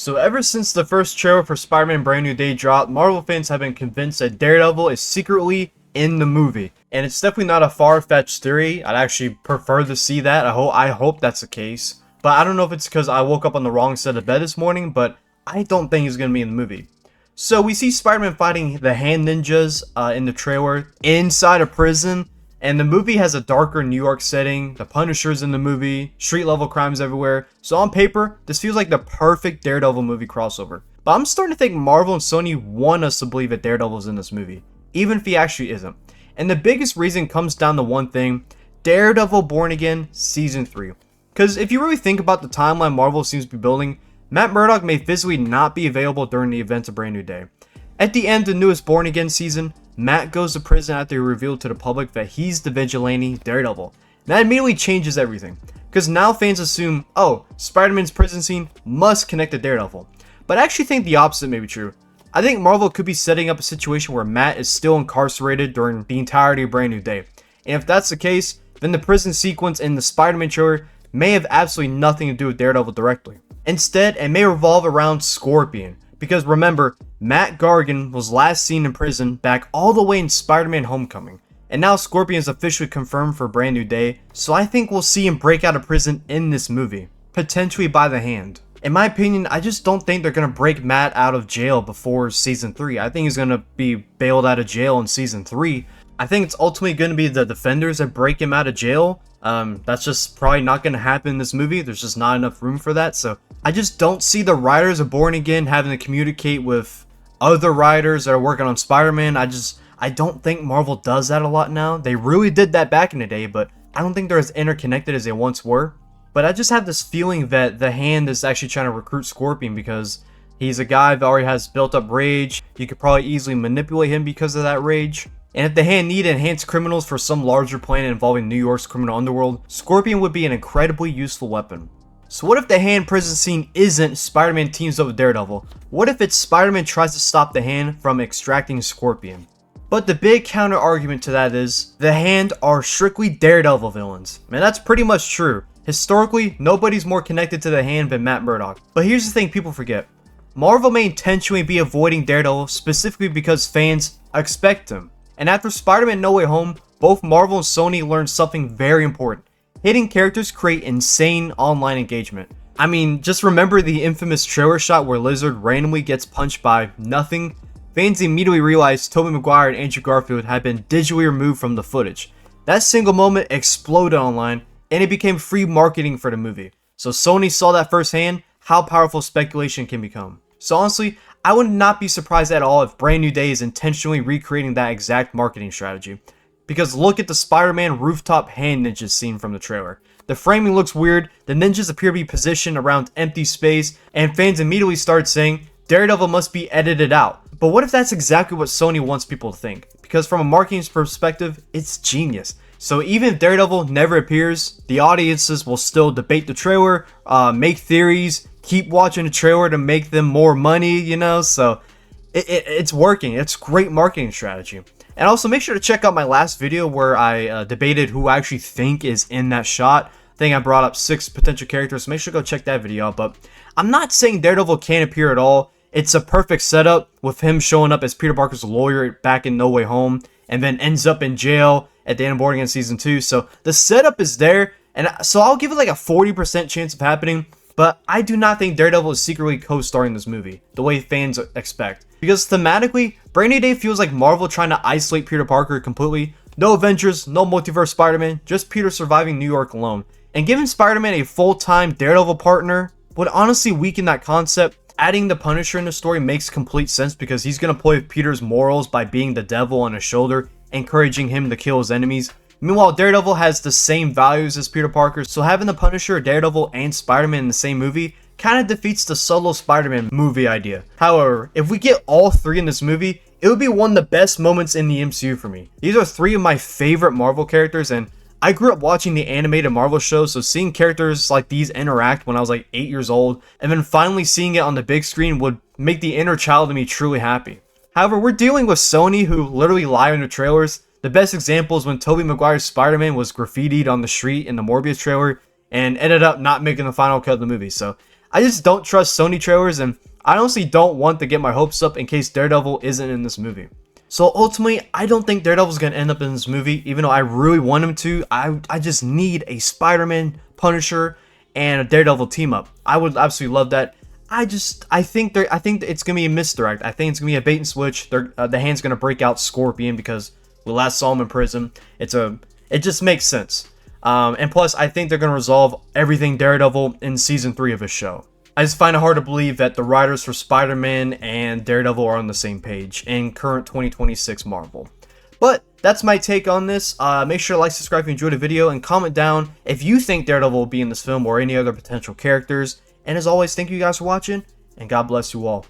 So ever since the first trailer for Spider-Man Brand New Day dropped, Marvel fans have been convinced that Daredevil is secretly in the movie. And it's definitely not a far-fetched theory. I'd actually prefer to see that. I hope that's the case. But I don't know if it's because I woke up on the wrong side of bed this morning, but I don't think he's going to be in the movie. So we see Spider-Man fighting the hand ninjas in the trailer inside a prison. And the movie has a darker New York setting, the Punisher's in the movie, street level crimes everywhere. So on paper, this feels like the perfect Daredevil movie crossover. But I'm starting to think Marvel and Sony want us to believe that Daredevil's in this movie, even if he actually isn't. And the biggest reason comes down to one thing: Daredevil Born Again Season 3. Because if you really think about the timeline Marvel seems to be building, Matt Murdock may physically not be available during the events of Brand New Day. At the end of the newest Born Again season, Matt goes to prison after he revealed to the public that he's the vigilante Daredevil. That immediately changes everything, because now fans assume, oh, Spider-Man's prison scene must connect to Daredevil. But I actually think the opposite may be true. I think Marvel could be setting up a situation where Matt is still incarcerated during the entirety of Brand New Day. And if that's the case, then the prison sequence in the Spider-Man trailer may have absolutely nothing to do with Daredevil directly. Instead, it may revolve around Scorpion. Because remember, Matt Gargan was last seen in prison back all the way in Spider-Man Homecoming. And now Scorpion is officially confirmed for Brand New Day, so I think we'll see him break out of prison in this movie. Potentially by the hand. In my opinion, I just don't think they're going to break Matt out of jail before Season 3. I think he's going to be bailed out of jail in Season 3. I think it's ultimately going to be the Defenders that break him out of jail. That's just probably not going to happen in this movie. There's just not enough room for that. So I just don't see the writers of Born Again having to communicate with other writers that are working on Spider-Man. I don't think Marvel does that a lot now. They really did that back in the day, but I don't think they're as interconnected as they once were. But I just have this feeling that the Hand is actually trying to recruit Scorpion because he's a guy that already has built up rage. You could probably easily manipulate him because of that rage. And if the Hand need enhanced criminals for some larger plan involving New York's criminal underworld, Scorpion would be an incredibly useful weapon. So what if the Hand prison scene isn't Spider-Man teams up with Daredevil? What if it's Spider-Man tries to stop the Hand from extracting Scorpion? But the big counter argument to that is, the Hand are strictly Daredevil villains. And that's pretty much true. Historically, nobody's more connected to the Hand than Matt Murdock. But here's the thing people forget. Marvel may intentionally be avoiding Daredevil specifically because fans expect him. And after Spider-Man No Way Home, both Marvel and Sony learned something very important. Hidden characters create insane online engagement. I mean, just remember the infamous trailer shot where Lizard randomly gets punched by nothing. Fans immediately realized Tobey Maguire and Andrew Garfield had been digitally removed from the footage. That single moment exploded online, and it became free marketing for the movie. So Sony saw that firsthand, how powerful speculation can become. So honestly, I would not be surprised at all if Brand New Day is intentionally recreating that exact marketing strategy. Because look at the Spider-Man rooftop hand ninjas scene from the trailer. The framing looks weird, the ninjas appear to be positioned around empty space, and fans immediately start saying, Daredevil must be edited out. But what if that's exactly what Sony wants people to think? Because from a marketing perspective, it's genius. So even if Daredevil never appears, the audiences will still debate the trailer, make theories, keep watching the trailer to make them more money, you know? So it's working. It's great marketing strategy. And also make sure to check out my last video where I debated who I actually think is in that shot. I think I brought up 6 potential characters, so make sure to go check that video out. But I'm not saying Daredevil can't appear at all. It's a perfect setup with him showing up as Peter Parker's lawyer back in No Way Home and then ends up in jail at the end of Born Again Season 2. So the setup is there, and so I'll give it like a 40% chance of happening. But I do not think Daredevil is secretly co-starring this movie, the way fans expect. Because thematically, Brand New Day feels like Marvel trying to isolate Peter Parker completely. No Avengers, no multiverse Spider-Man, just Peter surviving New York alone. And giving Spider-Man a full-time Daredevil partner would honestly weaken that concept. Adding the Punisher in the story makes complete sense because he's going to play with Peter's morals by being the devil on his shoulder, encouraging him to kill his enemies. Meanwhile, Daredevil has the same values as Peter Parker, so having the Punisher, Daredevil, and Spider-Man in the same movie kind of defeats the solo Spider-Man movie idea. However, if we get all 3 in this movie, it would be one of the best moments in the MCU for me. These are 3 of my favorite Marvel characters, and I grew up watching the animated Marvel shows, so seeing characters like these interact when I was like 8 years old, and then finally seeing it on the big screen would make the inner child in me truly happy. However, we're dealing with Sony who literally lie in their trailers. The best example is when Tobey Maguire's Spider-Man was graffitied on the street in the Morbius trailer and ended up not making the final cut of the movie. So I just don't trust Sony trailers, and I honestly don't want to get my hopes up in case Daredevil isn't in this movie. So ultimately, I don't think Daredevil's going to end up in this movie, even though I really want him to. I just need a Spider-Man, Punisher, and a Daredevil team up. I would absolutely love that. I think it's gonna be a misdirect. I think it's gonna be a bait and switch. The Hand's gonna break out Scorpion because we last saw him in prison. It just makes sense. And plus, I think they're gonna resolve everything Daredevil in season 3 of his show. I just find it hard to believe that the writers for Spider-Man and Daredevil are on the same page in current 2026 Marvel. But that's my take on this. Make sure to like, subscribe if you enjoyed the video, and comment down if you think Daredevil will be in this film or any other potential characters. And as always, thank you guys for watching, and God bless you all.